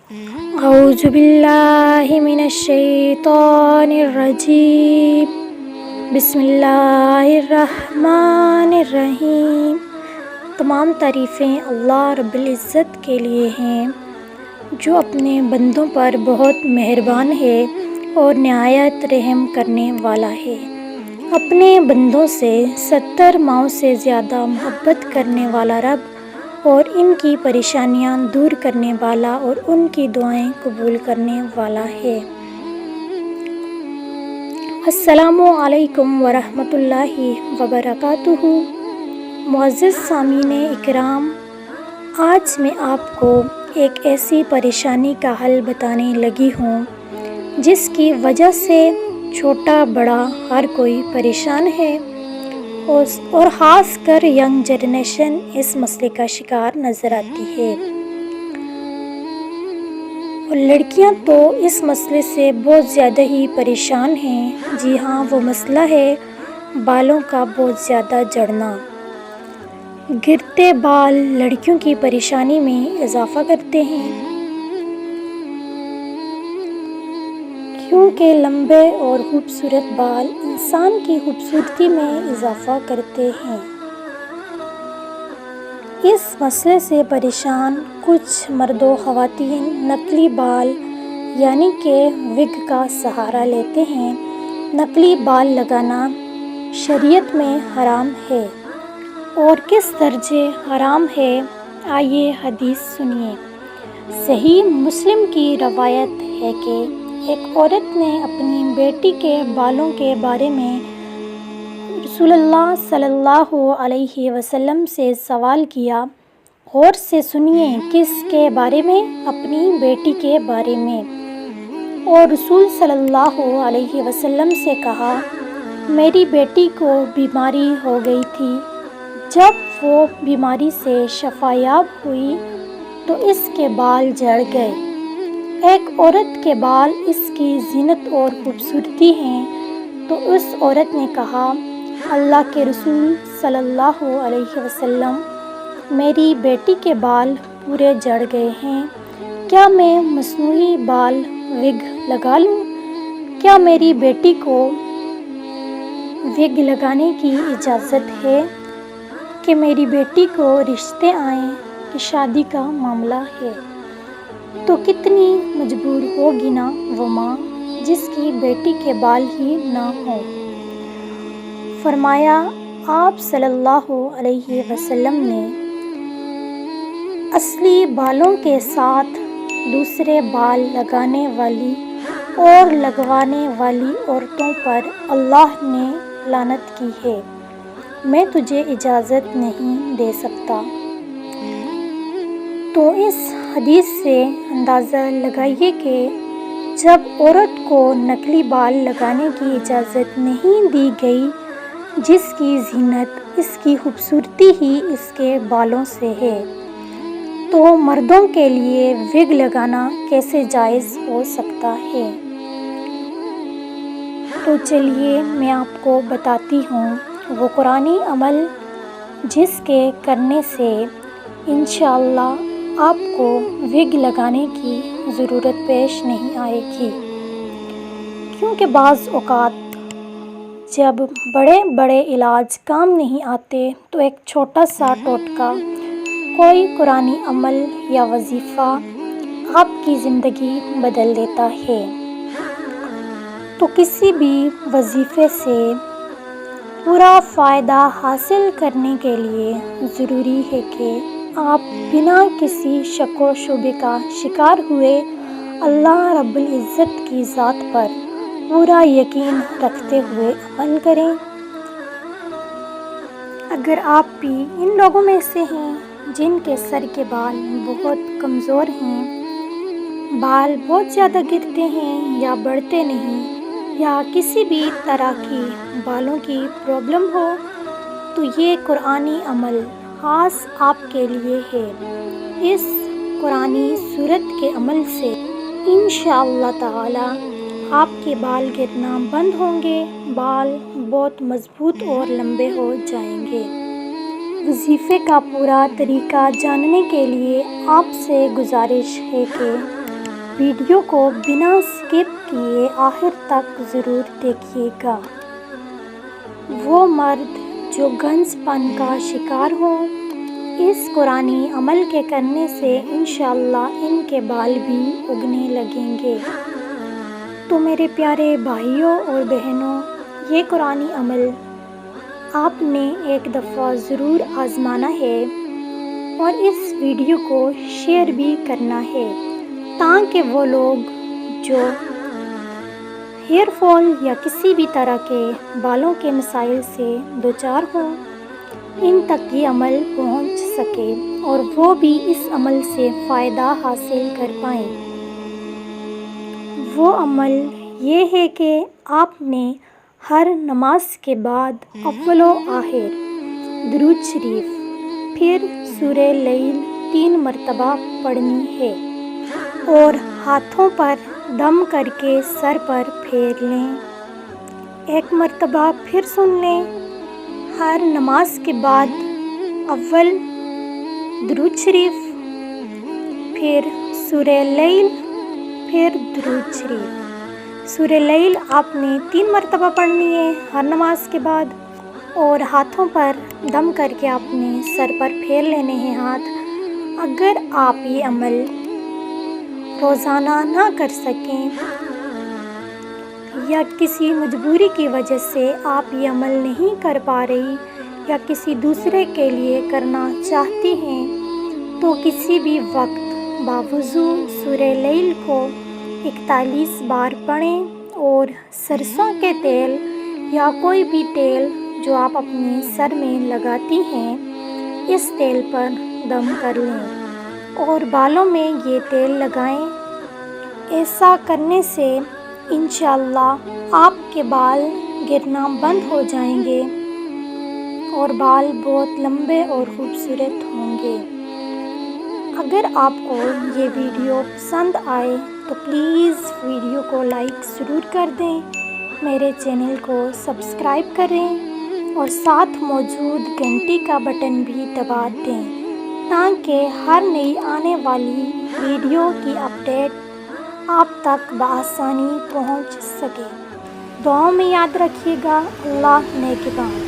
اعوذ باللہ من الشیطان الرجیم بسم اللہ الرحمن الرحیم۔ تمام تعریفیں اللہ رب العزت کے لیے ہیں جو اپنے بندوں پر بہت مہربان ہے اور نہایت رحم کرنے والا ہے۔ اپنے بندوں سے 70 ماؤں سے زیادہ محبت کرنے والا رب اور ان کی پریشانیاں دور کرنے والا اور ان کی دعائیں قبول کرنے والا ہے۔ السلام علیکم ورحمۃ اللہ وبرکاتہ۔ معزز سامعین اکرام، آج میں آپ کو ایک ایسی پریشانی کا حل بتانے لگی ہوں جس کی وجہ سے چھوٹا بڑا ہر کوئی پریشان ہے اور خاص کر ینگ جنریشن اس مسئلے کا شکار نظر آتی ہے، اور لڑکیاں تو اس مسئلے سے بہت زیادہ ہی پریشان ہیں۔ جی ہاں، وہ مسئلہ ہے بالوں کا بہت زیادہ جھڑنا۔ گرتے بال لڑکیوں کی پریشانی میں اضافہ کرتے ہیں، کیونکہ لمبے اور خوبصورت بال انسان کی خوبصورتی میں اضافہ کرتے ہیں۔ اس مسئلے سے پریشان کچھ مرد و خواتین نقلی بال یعنی کہ وگ کا سہارا لیتے ہیں۔ نقلی بال لگانا شریعت میں حرام ہے، اور کس درجے حرام ہے آئیے حدیث سنیے۔ صحیح مسلم کی روایت ہے کہ ایک عورت نے اپنی بیٹی کے بالوں کے بارے میں رسول اللہ صلی اللہ علیہ وسلم سے سوال کیا۔ غور سے سنیے، کس کے بارے میں؟ اپنی بیٹی کے بارے میں۔ اور رسول صلی اللہ علیہ وسلم سے کہا، میری بیٹی کو بیماری ہو گئی تھی، جب وہ بیماری سے شفا یاب ہوئی تو اس کے بال جھڑ گئے۔ ایک عورت کے بال اس کی زینت اور خوبصورتی ہیں، تو اس عورت نے کہا، اللہ کے رسول صلی اللہ علیہ وسلم، میری بیٹی کے بال پورے جھڑ گئے ہیں، کیا میں مصنوعی بال وگ لگا لوں؟ کیا میری بیٹی کو وگ لگانے کی اجازت ہے کہ میری بیٹی کو رشتے آئیں کہ شادی کا معاملہ ہے؟ تو کتنی مجبور ہوگی نا وہ ماں جس کی بیٹی کے بال ہی نہ ہوں۔ فرمایا آپ صلی اللہ علیہ وسلم نے، اصلی بالوں کے ساتھ دوسرے بال لگانے والی اور لگوانے والی عورتوں پر اللہ نے لعنت کی ہے، میں تجھے اجازت نہیں دے سکتا۔ تو اس حدیث سے اندازہ لگائیے کہ جب عورت کو نقلی بال لگانے کی اجازت نہیں دی گئی، جس کی زینت اس کی خوبصورتی ہی اس کے بالوں سے ہے، تو مردوں کے لیے وگ لگانا کیسے جائز ہو سکتا ہے؟ تو چلیے میں آپ کو بتاتی ہوں وہ قرآنی عمل جس کے کرنے سے انشاءاللہ آپ کو وگ لگانے کی ضرورت پیش نہیں آئے گی، کیونکہ بعض اوقات جب بڑے بڑے علاج کام نہیں آتے تو ایک چھوٹا سا ٹوٹکا، کوئی قرآنی عمل یا وظیفہ آپ کی زندگی بدل دیتا ہے۔ تو کسی بھی وظیفے سے پورا فائدہ حاصل کرنے کے لیے ضروری ہے کہ آپ بنا کسی شک و شبہ کا شکار ہوئے اللہ رب العزت کی ذات پر پورا یقین رکھتے ہوئے عمل کریں۔ اگر آپ بھی ان لوگوں میں سے ہیں جن کے سر کے بال بہت کمزور ہیں، بال بہت زیادہ گرتے ہیں یا بڑھتے نہیں، یا کسی بھی طرح کی بالوں کی پرابلم ہو، تو یہ قرآنی عمل خاص آپ کے لیے ہے۔ اس قرآنی سورت کے عمل سے انشاءاللہ تعالی آپ کے بال گرنا بند ہوں گے، بال بہت مضبوط اور لمبے ہو جائیں گے۔ وظیفے کا پورا طریقہ جاننے کے لیے آپ سے گزارش ہے کہ ویڈیو کو بنا اسکپ کیے آخر تک ضرور دیکھیے گا۔ وہ مرد جو گنج پن کا شکار ہوں، اس قرآنی عمل کے کرنے سے انشاءاللہ ان کے بال بھی اگنے لگیں گے۔ تو میرے پیارے بھائیوں اور بہنوں، یہ قرآنی عمل آپ نے ایک دفعہ ضرور آزمانا ہے اور اس ویڈیو کو شیئر بھی کرنا ہے تاکہ وہ لوگ جو ہیئر فال یا کسی بھی طرح کے بالوں کے مسائل سے دوچار ہوں، ان تک یہ عمل پہنچ سکے اور وہ بھی اس عمل سے فائدہ حاصل کر پائیں۔ وہ عمل یہ ہے کہ آپ نے ہر نماز کے بعد اول و آخر درود شریف پھر سورہ لیل 3 مرتبہ پڑھنی ہے اور ہاتھوں پر دم کر کے سر پر پھیر لیں۔ 1 مرتبہ پھر سن لیں، ہر نماز کے بعد اول درود شریف پھر سورہ لیل پھر درود شریف۔ سورہ لیل آپ نے 3 مرتبہ پڑھنی ہے ہر نماز کے بعد، اور ہاتھوں پر دم کر کے آپ نے سر پر پھیر لینے ہیں ہاتھ۔ اگر آپ یہ عمل روزانہ نہ کر سکیں یا کسی مجبوری کی وجہ سے آپ یہ عمل نہیں کر پا رہی یا کسی دوسرے کے لیے کرنا چاہتی ہیں، تو کسی بھی وقت باوضو سورہ لیل کو 41 بار پڑھیں اور سرسوں کے تیل یا کوئی بھی تیل جو آپ اپنے سر میں لگاتی ہیں، اس تیل پر دم کر لیں اور بالوں میں یہ تیل لگائیں۔ ایسا کرنے سے انشاءاللہ آپ کے بال گرنا بند ہو جائیں گے اور بال بہت لمبے اور خوبصورت ہوں گے۔ اگر آپ کو یہ ویڈیو پسند آئے تو پلیز ویڈیو کو لائک ضرور کر دیں، میرے چینل کو سبسکرائب کریں اور ساتھ موجود گھنٹی کا بٹن بھی دبا دیں تاکہ ہر نئی آنے والی ویڈیو کی اپڈیٹ آپ تک بآسانی پہنچ سکے۔ دعاؤں میں یاد رکھیے گا۔ اللہ نگہبان۔